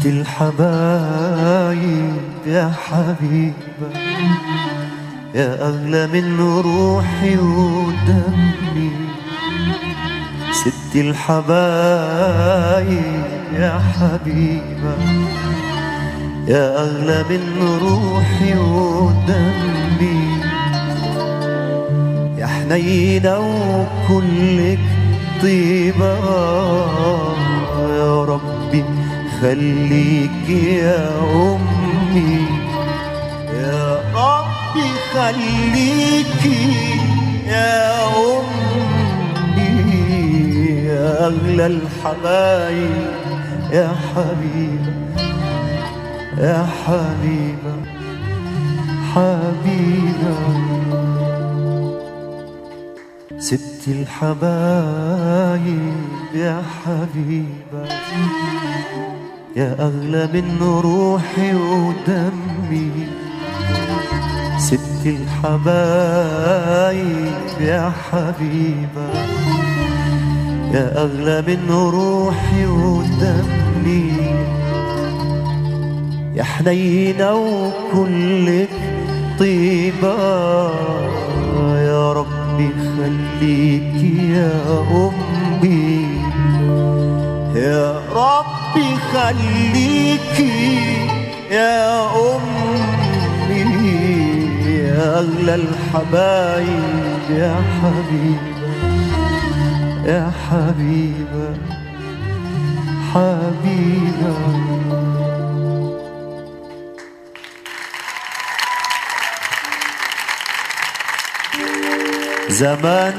الحبايب يا حبيبة، يا أغلى من روحي ودمي. ست الحبايب يا حبيبة، يا أغلى من روحي ودمي. يا حنينة وكلك طيبة، يا ربي خليك يا أمي. يا ربي خليك يا أمي، يا أغلى الحبايب يا حبيبة، يا حبيبة حبيبة. ست الحبايب يا حبيبة، يا أغلى من روحي ودمي. ست الحبايب يا حبيبة، يا أغلى من روحي ودمي. يا حنينة وكلك طيبة، يا ربي خليك يا أمي. يا ربي خليك يا أمي، يا أغلى الحبايب يا حبيبة، يا حبيبة حبيبة. زمان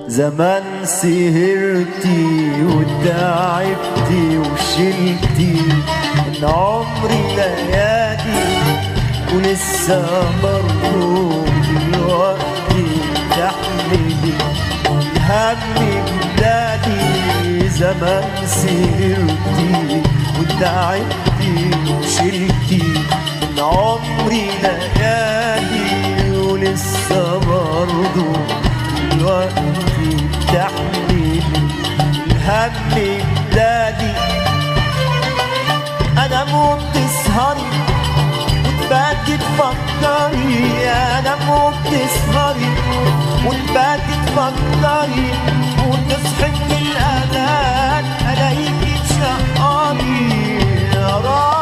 زمان سهرتي وتعبتي وشلتي من عمري ليالي، ولسه برضو دلوقتي تحملي الهم بلادي. زمان سهرتي وتعبتي وشلتي من عمري ليالي، ولسه برضو دلوقتي تحملي الهم بلادي. أنا موت تسهري وتباتي تفكري، أنا موت تسهري وتباتي تفكري، وتصحي من الأذان ألاقيكي تشقري. يا رب